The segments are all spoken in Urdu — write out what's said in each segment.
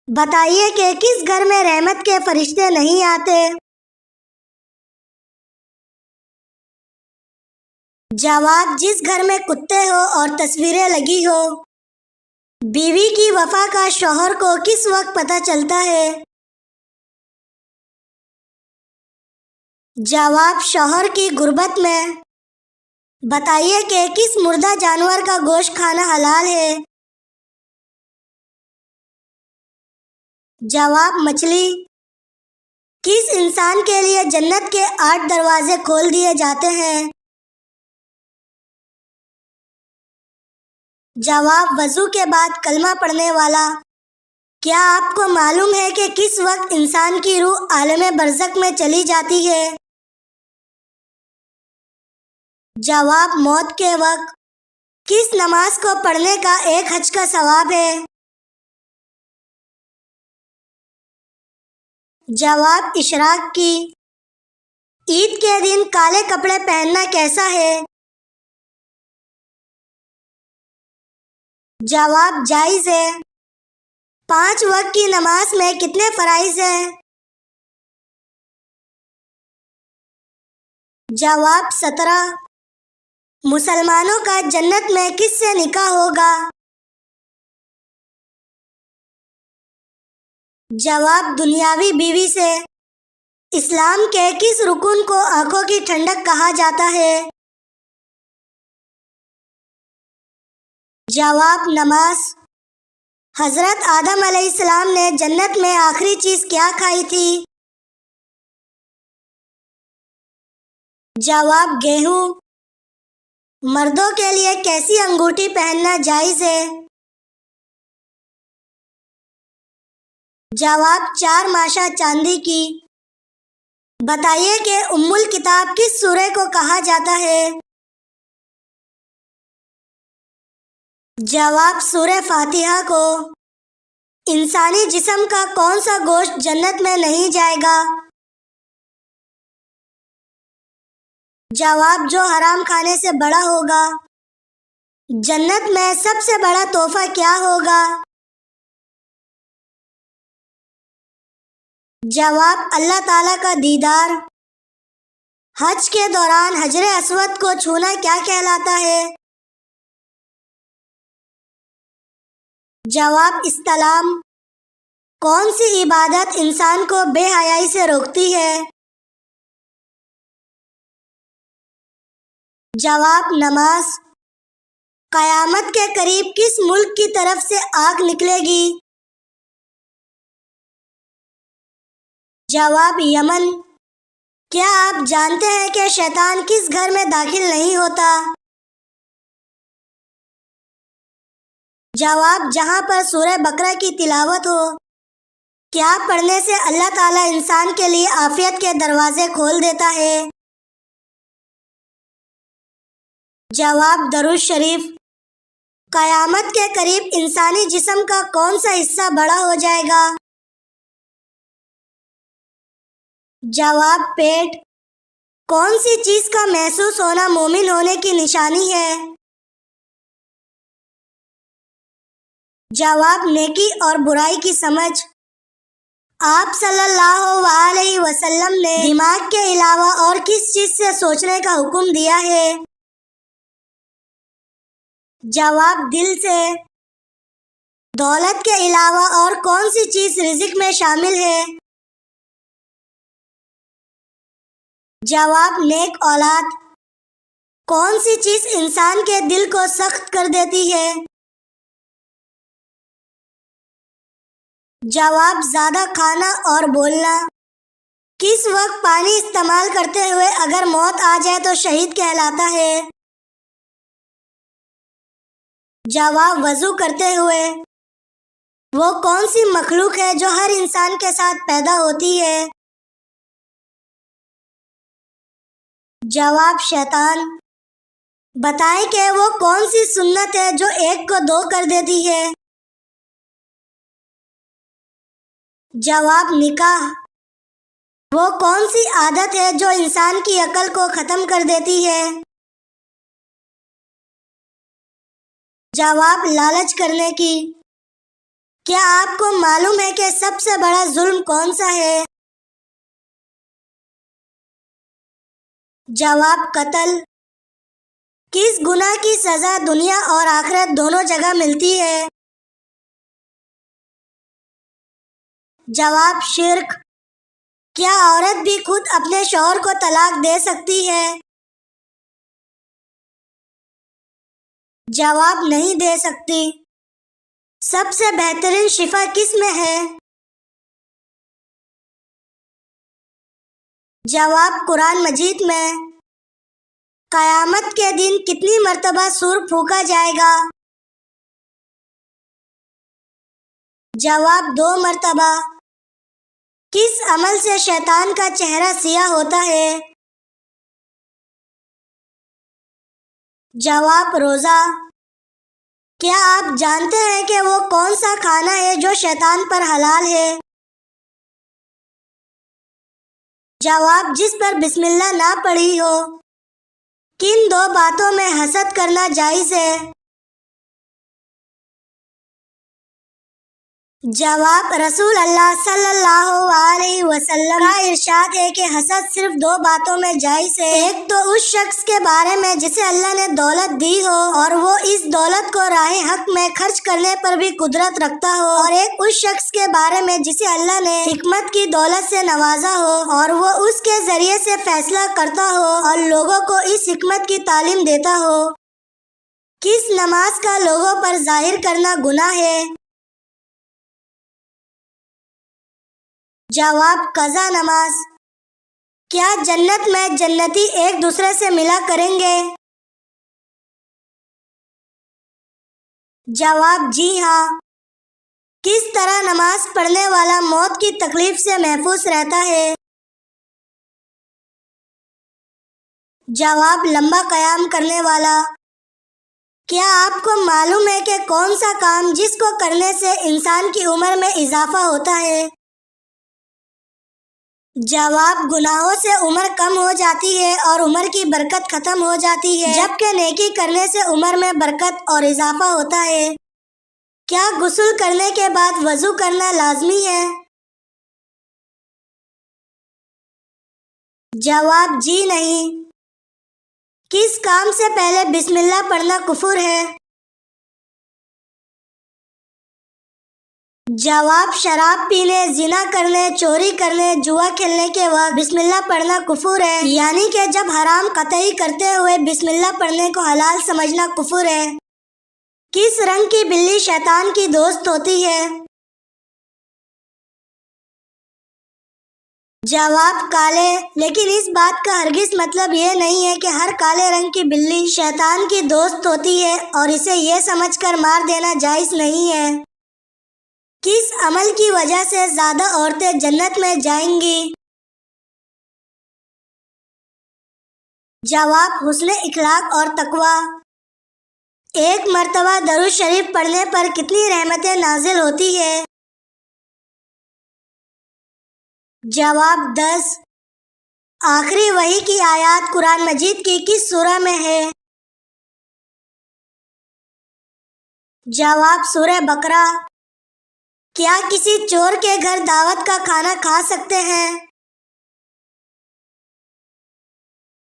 بتائیے کہ کس گھر میں رحمت کے فرشتے نہیں آتے؟ جواب: جس گھر میں کتے ہو اور تصویریں لگی ہو۔ بیوی کی وفا کا شوہر کو کس وقت پتہ چلتا ہے؟ جواب: شوہر کی غربت میں۔ بتائیے کہ کس مردہ جانور کا گوشت کھانا حلال ہے؟ جواب: مچھلی۔ کس انسان کے لیے جنت کے 8 دروازے کھول دیے جاتے ہیں؟ جواب: وضو کے بعد کلمہ پڑھنے والا۔ کیا آپ کو معلوم ہے کہ کس وقت انسان کی روح عالم برزخ میں چلی جاتی ہے؟ جواب: موت کے وقت۔ کس نماز کو پڑھنے کا ایک حج کا ثواب ہے؟ جواب: اشراق کی۔ عید کے دن کالے کپڑے پہننا کیسا ہے؟ جواب: جائز ہے۔ 5 وقت کی نماز میں کتنے فرائض ہیں؟ جواب: 17۔ مسلمانوں کا جنت میں کس سے نکاح ہوگا؟ جواب: دنیاوی بیوی سے۔ اسلام کے کس رکن کو آنکھوں کی ٹھنڈک کہا جاتا ہے؟ جواب: نماز۔ حضرت آدم علیہ السلام نے جنت میں آخری چیز کیا کھائی تھی؟ جواب: گیہوں۔ مردوں کے لیے کیسی انگوٹھی پہننا جائز ہے؟ جواب: 4 ماشا چاندی کی۔ بتائیے کہ ام الکتاب کس سورہ کو کہا جاتا ہے؟ جواب: سورہ فاتحہ کو۔ انسانی جسم کا کون سا گوشت جنت میں نہیں جائے گا؟ جواب: جو حرام کھانے سے بڑا ہوگا۔ جنت میں سب سے بڑا تحفہ کیا ہوگا؟ جواب: اللہ تعالیٰ کا دیدار۔ حج کے دوران حجر اسود کو چھونا کیا کہلاتا ہے؟ جواب: استلام۔ کون سی عبادت انسان کو بے حیائی سے روکتی ہے؟ جواب: نماز۔ قیامت کے قریب کس ملک کی طرف سے آگ نکلے گی؟ جواب: یمن۔ کیا آپ جانتے ہیں کہ شیطان کس گھر میں داخل نہیں ہوتا؟ جواب: جہاں پر سورہ بقرہ کی تلاوت ہو۔ کیا پڑھنے سے اللہ تعالیٰ انسان کے لیے عافیت کے دروازے کھول دیتا ہے؟ جواب: درود شریف۔ قیامت کے قریب انسانی جسم کا کون سا حصہ بڑا ہو جائے گا؟ جواب: پیٹ۔ کون سی چیز کا محسوس ہونا مومن ہونے کی نشانی ہے؟ جواب: نیکی اور برائی کی سمجھ۔ آپ صلی اللہ علیہ وسلم نے دماغ کے علاوہ اور کس چیز سے سوچنے کا حکم دیا ہے؟ جواب: دل سے۔ دولت کے علاوہ اور کون سی چیز رزق میں شامل ہے؟ جواب: نیک اولاد۔ کون سی چیز انسان کے دل کو سخت کر دیتی ہے؟ جواب: زیادہ کھانا اور بولنا۔ کس وقت پانی استعمال کرتے ہوئے اگر موت آ جائے تو شہید کہلاتا ہے؟ جواب: وضو کرتے ہوئے۔ وہ کون سی مخلوق ہے جو ہر انسان کے ساتھ پیدا ہوتی ہے؟ جواب: شیطان۔ بتائیں کہ وہ کون سی سنت ہے جو 1 کو 2 کر دیتی ہے؟ جواب: نکاح۔ وہ کون سی عادت ہے جو انسان کی عقل کو ختم کر دیتی ہے؟ جواب: لالچ کرنے کی۔ کیا آپ کو معلوم ہے کہ سب سے بڑا ظلم کون سا ہے؟ جواب: قتل۔ کس گناہ کی سزا دنیا اور آخرت دونوں جگہ ملتی ہے؟ جواب: شرک۔ کیا عورت بھی خود اپنے شوہر کو طلاق دے سکتی ہے؟ جواب: نہیں دے سکتی۔ سب سے بہترین شفا کس میں ہے؟ جواب: قرآن مجید میں۔ قیامت کے دن کتنی مرتبہ سور پھونکا جائے گا؟ جواب: 2 مرتبہ۔ کس عمل سے شیطان کا چہرہ سیاہ ہوتا ہے؟ جواب: روزہ۔ کیا آپ جانتے ہیں کہ وہ کون سا کھانا ہے جو شیطان پر حلال ہے؟ جواب: جس پر بسم اللہ نہ پڑھی ہو۔ کن 2 باتوں میں حسد کرنا جائز ہے؟ جواب: رسول اللہ صلی اللہ علیہ وسلم کا ارشاد ہے کہ حسد صرف 2 باتوں میں جائز ہے۔ ایک تو اس شخص کے بارے میں جسے اللہ نے دولت دی ہو اور وہ اس دولت کو راہ حق میں خرچ کرنے پر بھی قدرت رکھتا ہو، اور ایک اس شخص کے بارے میں جسے اللہ نے حکمت کی دولت سے نوازا ہو اور وہ اس کے ذریعے سے فیصلہ کرتا ہو اور لوگوں کو اس حکمت کی تعلیم دیتا ہو۔ کس نماز کا لوگوں پر ظاہر کرنا گناہ ہے؟ جواب: قضا نماز۔ کیا جنت میں جنتی ایک دوسرے سے ملا کریں گے؟ جواب: جی ہاں۔ کس طرح نماز پڑھنے والا موت کی تکلیف سے محفوظ رہتا ہے؟ جواب: لمبا قیام کرنے والا۔ کیا آپ کو معلوم ہے کہ کون سا کام جس کو کرنے سے انسان کی عمر میں اضافہ ہوتا ہے؟ جواب: گناہوں سے عمر کم ہو جاتی ہے اور عمر کی برکت ختم ہو جاتی ہے، جبکہ نیکی کرنے سے عمر میں برکت اور اضافہ ہوتا ہے۔ کیا غسل کرنے کے بعد وضو کرنا لازمی ہے؟ جواب: جی نہیں۔ کس کام سے پہلے بسم اللہ پڑھنا کفر ہے؟ جواب: شراب پینے، زنا کرنے، چوری کرنے، جوا کھیلنے کے وقت بسم اللہ پڑھنا کفر ہے، یعنی کہ جب حرام قطعی کرتے ہوئے بسم اللہ پڑھنے کو حلال سمجھنا کفر ہے۔ کس رنگ کی بلی شیطان کی دوست ہوتی ہے؟ جواب: کالے، لیکن اس بات کا ہرگز مطلب یہ نہیں ہے کہ ہر کالے رنگ کی بلی شیطان کی دوست ہوتی ہے اور اسے یہ سمجھ کر مار دینا جائز نہیں ہے۔ کس عمل کی وجہ سے زیادہ عورتیں جنت میں جائیں گی؟ جواب: حسن اخلاق اور تقوی۔ ایک مرتبہ درود شریف پڑھنے پر کتنی رحمتیں نازل ہوتی ہے؟ جواب: 10۔ آخری وحی کی آیات قرآن مجید کی کس سورہ میں ہے؟ جواب: سورہ بقرہ۔ کیا کسی چور کے گھر دعوت کا کھانا کھا سکتے ہیں؟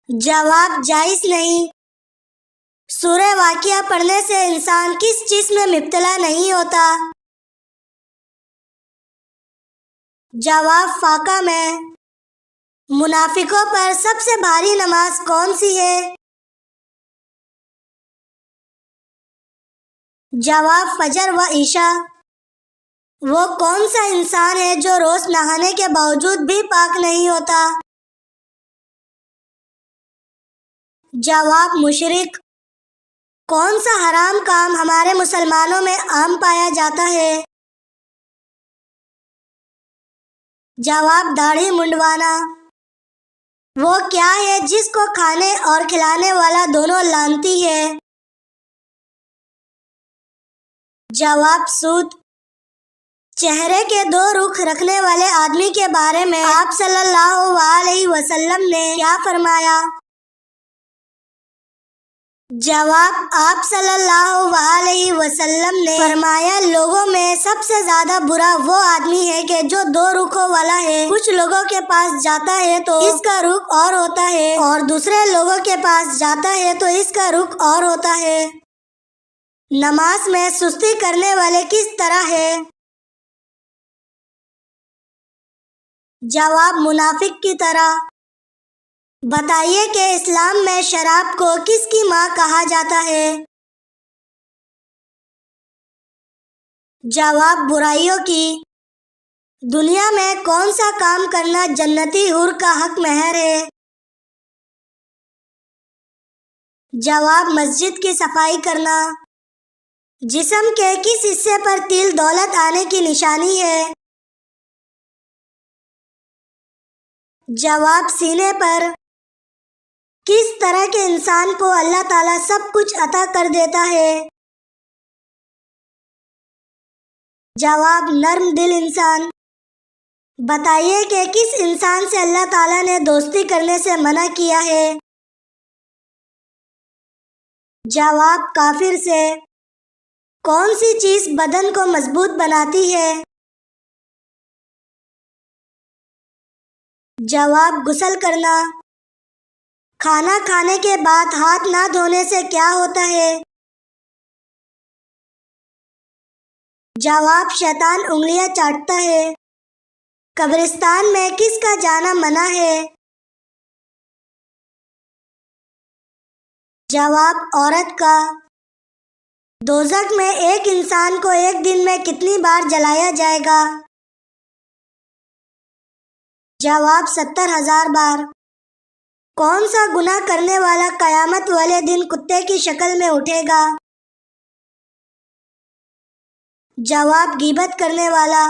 جواب: جائز نہیں۔ سورہ واقعہ پڑھنے سے انسان کس چیز میں مبتلا نہیں ہوتا؟ جواب: فاقہ میں۔ منافقوں پر سب سے بھاری نماز کون سی ہے؟ جواب: فجر و عشاء۔ وہ کون سا انسان ہے جو روز نہانے کے باوجود بھی پاک نہیں ہوتا؟ جواب: مشرک۔ کون سا حرام کام ہمارے مسلمانوں میں عام پایا جاتا ہے؟ جواب: داڑھی منڈوانا۔ وہ کیا ہے جس کو کھانے اور کھلانے والا دونوں لعنتی ہے؟ جواب: سود۔ چہرے کے 2 رخ رکھنے والے آدمی کے بارے میں آپ صلی اللہ علیہ وسلم نے کیا فرمایا؟ جواب: آپ صلی اللہ علیہ وسلم نے فرمایا، لوگوں میں سب سے زیادہ برا وہ آدمی ہے کہ جو دو رخوں والا ہے۔ کچھ لوگوں کے پاس جاتا ہے تو اس کا رخ اور ہوتا ہے، اور دوسرے لوگوں کے پاس جاتا ہے تو اس کا رخ اور ہوتا ہے۔ نماز میں سستی کرنے والے کس طرح ہے؟ جواب: منافق کی طرح۔ بتائیے کہ اسلام میں شراب کو کس کی ماں کہا جاتا ہے؟ جواب: برائیوں کی۔ دنیا میں کون سا کام کرنا جنتی حور کا حق مہر ہے؟ جواب: مسجد کی صفائی کرنا۔ جسم کے کس حصے پر تیل دولت آنے کی نشانی ہے؟ جواب: سینے پر۔ کس طرح کے انسان کو اللہ تعالیٰ سب کچھ عطا کر دیتا ہے؟ جواب: نرم دل انسان۔ بتائیے کہ کس انسان سے اللہ تعالیٰ نے دوستی کرنے سے منع کیا ہے؟ جواب: کافر سے۔ کون سی چیز بدن کو مضبوط بناتی ہے؟ جواب: غسل کرنا۔ کھانا کھانے کے بعد ہاتھ نہ دھونے سے کیا ہوتا ہے؟ جواب: شیطان انگلیاں چاٹتا ہے۔ قبرستان میں کس کا جانا منع ہے؟ جواب: عورت کا۔ دوزخ میں ایک انسان کو ایک دن میں کتنی بار جلایا جائے گا؟ جواب: 70,000 بار۔ کون سا گناہ کرنے والا قیامت والے دن کتے کی شکل میں اٹھے گا؟ جواب: غیبت کرنے والا۔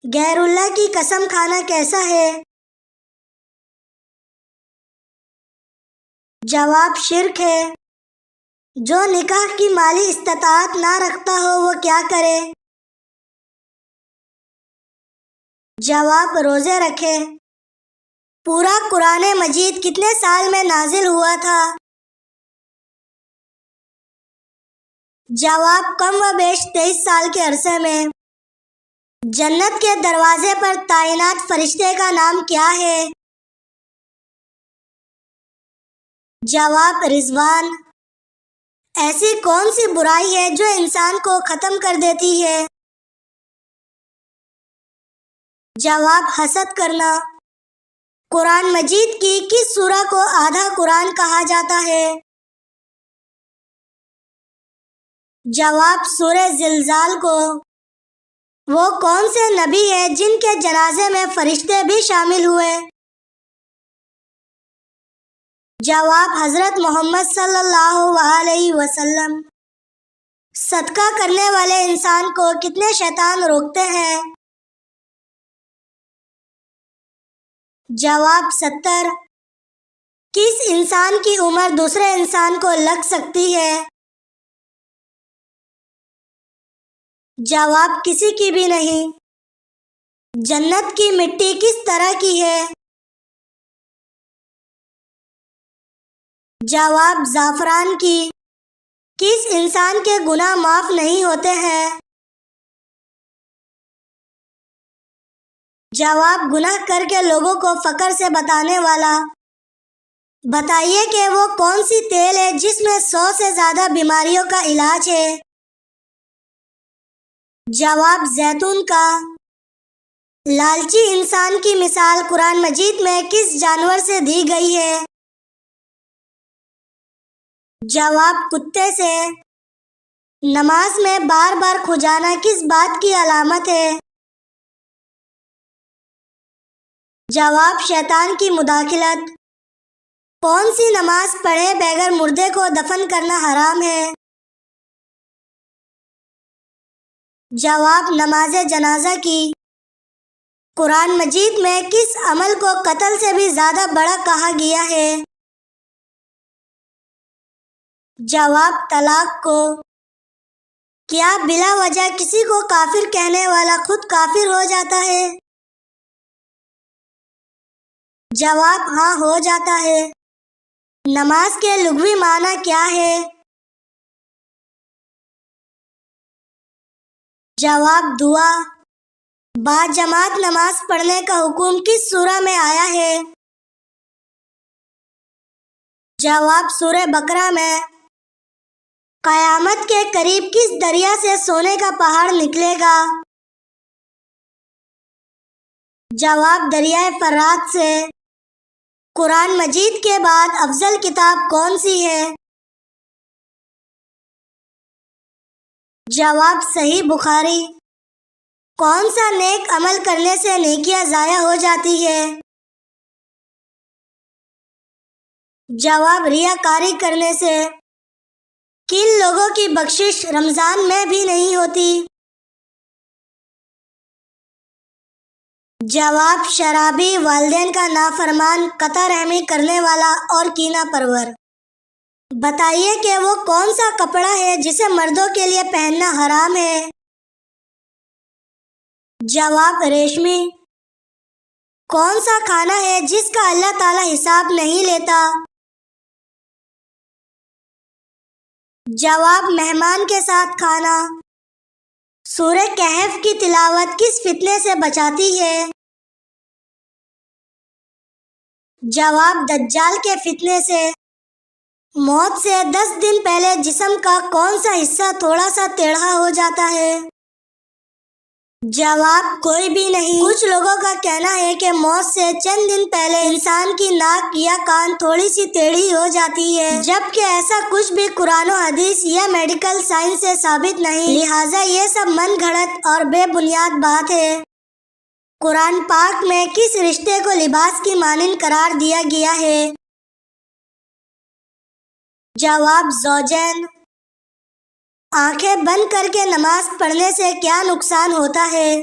غیر اللہ کی قسم کھانا کیسا ہے؟ جواب: شرک ہے۔ جو نکاح کی مالی استطاعت نہ رکھتا ہو وہ کیا کرے؟ جواب: روزے رکھے۔ پورا قرآن مجید کتنے سال میں نازل ہوا تھا؟ جواب: کم و بیش 23 سال کے عرصے میں۔ جنت کے دروازے پر تعینات فرشتے کا نام کیا ہے؟ جواب: رضوان۔ ایسی کون سی برائی ہے جو انسان کو ختم کر دیتی ہے؟ جواب: حسد کرنا۔ قرآن مجید کی کس سورہ کو آدھا قرآن کہا جاتا ہے؟ جواب: سورہ زلزال کو۔ وہ کون سے نبی ہیں جن کے جنازے میں فرشتے بھی شامل ہوئے؟ جواب: حضرت محمد صلی اللہ علیہ وسلم۔ صدقہ کرنے والے انسان کو کتنے شیطان روکتے ہیں؟ جواب: 70۔ کس انسان کی عمر دوسرے انسان کو لگ سکتی ہے؟ جواب: کسی کی بھی نہیں۔ جنت کی مٹی کس طرح کی ہے؟ جواب: زعفران کی۔ کس انسان کے گناہ معاف نہیں ہوتے ہیں؟ جواب: گناہ کر کے لوگوں کو فقر سے بتانے والا۔ بتائیے کہ وہ کون سی تیل ہے جس میں 100 سے زیادہ بیماریوں کا علاج ہے؟ جواب: زیتون کا۔ لالچی انسان کی مثال قرآن مجید میں کس جانور سے دی گئی ہے؟ جواب: کتے سے۔ نماز میں بار بار کھجانا کس بات کی علامت ہے؟ جواب: شیطان کی مداخلت۔ کون سی نماز پڑھے بغیر مردے کو دفن کرنا حرام ہے؟ جواب: نماز جنازہ کی۔ قرآن مجید میں کس عمل کو قتل سے بھی زیادہ بڑا کہا گیا ہے؟ جواب: طلاق کو۔ کیا بلا وجہ کسی کو کافر کہنے والا خود کافر ہو جاتا ہے؟ جواب: ہاں، ہو جاتا ہے۔ نماز کے لغوی معنی کیا ہے؟ جواب دعا۔ باجماعت نماز پڑھنے کا حکم کس سورہ میں آیا ہے؟ جواب سورہ بقرہ میں۔ قیامت کے قریب کس دریا سے سونے کا پہاڑ نکلے گا؟ جواب دریائے فرات سے۔ قرآن مجید کے بعد افضل کتاب کون سی ہے؟ جواب صحیح بخاری۔ کون سا نیک عمل کرنے سے نیکیاں ضائع ہو جاتی ہے؟ جواب ریاکاری کرنے سے۔ کن لوگوں کی بخشش رمضان میں بھی نہیں ہوتی؟ جواب شرابی، والدین کا نافرمان، قطع رحمی کرنے والا اور کینہ پرور۔ بتائیے کہ وہ کون سا کپڑا ہے جسے مردوں کے لیے پہننا حرام ہے؟ جواب ریشمی۔ کون سا کھانا ہے جس کا اللہ تعالی حساب نہیں لیتا؟ جواب مہمان کے ساتھ کھانا۔ سورہ کہف کی تلاوت کس فتنے سے بچاتی ہے؟ جواب دجال کے فتنے سے۔ موت سے 10 دن پہلے جسم کا کون سا حصہ تھوڑا سا ٹیڑھا ہو جاتا ہے؟ جواب کوئی بھی نہیں۔ کچھ لوگوں کا کہنا ہے کہ موت سے چند دن پہلے انسان کی ناک یا کان تھوڑی سی ٹیڑھی ہو جاتی ہے، جبکہ ایسا کچھ بھی قرآن و حدیث یا میڈیکل سائنس سے ثابت نہیں، لہٰذا یہ سب من گھڑت اور بے بنیاد بات ہے۔ قرآن پاک میں کس رشتے کو لباس کی مانند قرار دیا گیا ہے؟ جواب زوجین۔ آنکھیں بند کر کے نماز پڑھنے سے کیا نقصان ہوتا ہے؟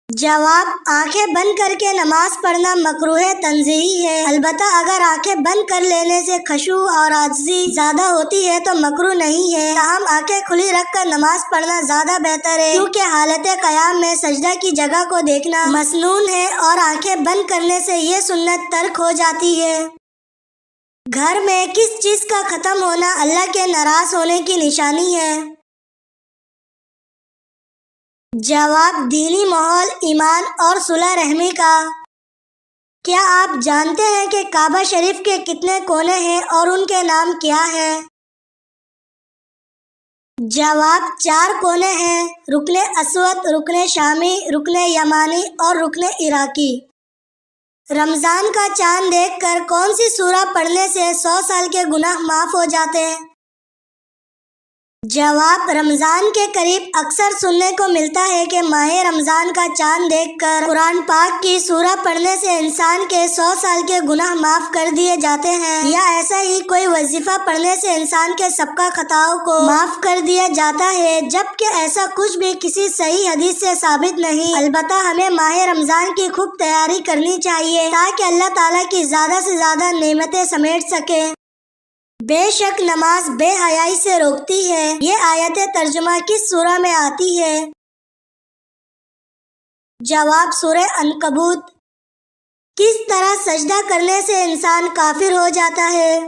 جواب آنکھیں بند کر کے نماز پڑھنا مکروہ تنزیہی ہے، البتہ اگر آنکھیں بند کر لینے سے خشوع اور عاجزی زیادہ ہوتی ہے تو مکروہ نہیں ہے، تاہم آنکھیں کھلی رکھ کر نماز پڑھنا زیادہ بہتر ہے، کیونکہ حالت قیام میں سجدہ کی جگہ کو دیکھنا مسنون ہے اور آنکھیں بند کرنے سے یہ سنت ترک ہو جاتی ہے۔ گھر میں کس چیز کا ختم ہونا اللہ کے ناراض ہونے کی نشانی ہے؟ جواب دینی ماحول، ایمان اور صلح رحمی کا۔ کیا آپ جانتے ہیں کہ کعبہ شریف کے کتنے کونے ہیں اور ان کے نام کیا ہیں؟ جواب 4 کونے ہیں، رکن اسود، رکن شامی، رکن یمانی اور رکن عراقی۔ رمضان کا چاند دیکھ کر کون سی سورہ پڑھنے سے 100 سال کے گناہ معاف ہو جاتے ہیں؟ جواب رمضان کے قریب اکثر سننے کو ملتا ہے کہ ماہ رمضان کا چاند دیکھ کر قرآن پاک کی سورہ پڑھنے سے انسان کے 100 سال کے گناہ معاف کر دیے جاتے ہیں، یا ایسا ہی کوئی وظیفہ پڑھنے سے انسان کے سابقہ خطاؤں کو معاف کر دیا جاتا ہے، جبکہ ایسا کچھ بھی کسی صحیح حدیث سے ثابت نہیں۔ البتہ ہمیں ماہ رمضان کی خوب تیاری کرنی چاہیے تاکہ اللہ تعالیٰ کی زیادہ سے زیادہ نعمتیں سمیٹ سکے۔ بے شک نماز بے حیائی سے روکتی ہے، یہ آیت ترجمہ کس سورہ میں آتی ہے؟ جواب سورہ عنکبوت۔ کس طرح سجدہ کرنے سے انسان کافر ہو جاتا ہے؟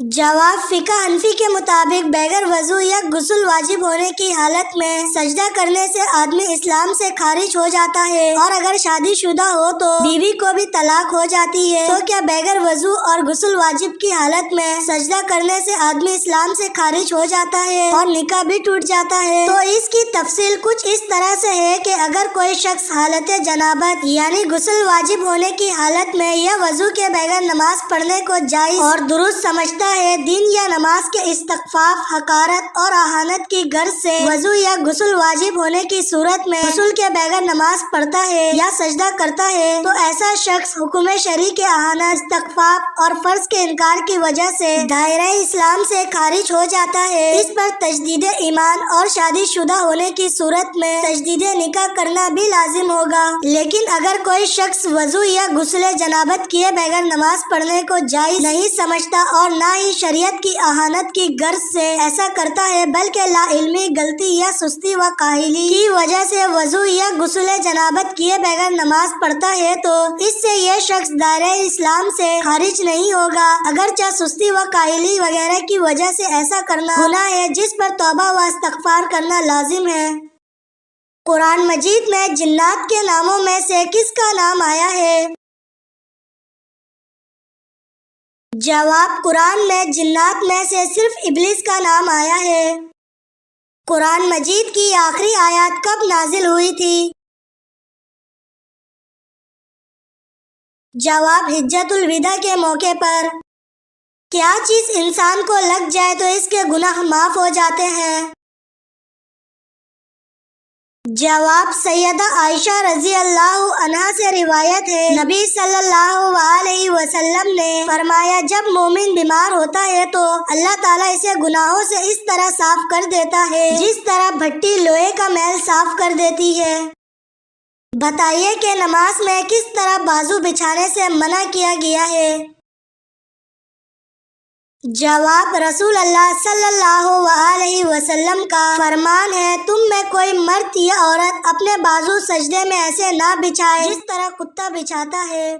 جواب فقہ حنفی کے مطابق بغیر وضو یا غسل واجب ہونے کی حالت میں سجدہ کرنے سے آدمی اسلام سے خارج ہو جاتا ہے، اور اگر شادی شدہ ہو تو بیوی کو بھی طلاق ہو جاتی ہے، تو کیا بغیر وضو اور غسل واجب کی حالت میں سجدہ کرنے سے آدمی اسلام سے خارج ہو جاتا ہے اور نکاح بھی ٹوٹ جاتا ہے؟ تو اس کی تفصیل کچھ اس طرح سے ہے کہ اگر کوئی شخص حالت جنابت یعنی غسل واجب ہونے کی حالت میں یا وضو کے بغیر نماز پڑھنے کو جائز اور درست سمجھتا ہے، دین یا نماز کے استخفاف، حقارت اور اہانت کی غرض سے وضو یا غسل واجب ہونے کی صورت میں غسل کے بغیر نماز پڑھتا ہے یا سجدہ کرتا ہے، تو ایسا شخص حکم شرعی کے اہانت، استخفاف اور فرض کے انکار کی وجہ سے دائرہ اسلام سے خارج ہو جاتا ہے۔ اس پر تجدید ایمان اور شادی شدہ ہونے کی صورت میں تجدید نکاح کرنا بھی لازم ہوگا، لیکن اگر کوئی شخص وضو یا غسل جنابت کیے بغیر نماز پڑھنے کو جائز نہیں سمجھتا اور نہ ہی شریعت کی اہانت کی غرض سے ایسا کرتا ہے بلکہ لا علمی، غلطی یا سستی و کاہلی کی وجہ سے وضو یا غسل جنابت کیے بغیر نماز پڑھتا ہے تو اس سے یہ شخص دائرہ اسلام سے خارج نہیں ہوگا، اگرچہ سستی و کاہلی وغیرہ کی وجہ سے ایسا کرنا گناہ ہے جس پر توبہ و استغفار کرنا لازم ہے۔ قرآن مجید میں جنات کے ناموں میں سے کس کا نام آیا ہے؟ جواب: قرآن میں جنات میں سے صرف ابلیس کا نام آیا ہے۔ قرآن مجید کی آخری آیات کب نازل ہوئی تھی؟ جواب: حجۃ الوداع کے موقع پر۔ کیا چیز انسان کو لگ جائے تو اس کے گناہ معاف ہو جاتے ہیں؟ جواب: سیدہ عائشہ رضی اللہ عنہا سے روایت ہے، نبی صلی اللہ علیہ وسلم نے فرمایا، جب مومن بیمار ہوتا ہے تو اللہ تعالیٰ اسے گناہوں سے اس طرح صاف کر دیتا ہے جس طرح بھٹی لوہے کا میل صاف کر دیتی ہے۔ بتائیے کہ نماز میں کس طرح بازو بچھانے سے منع کیا گیا ہے؟ جواب: رسول اللہ صلی اللہ علیہ وسلم کا فرمان ہے، تم میں کوئی مرد یا عورت اپنے بازو سجدے میں ایسے نہ بچھائے جس طرح کتا بچھاتا ہے۔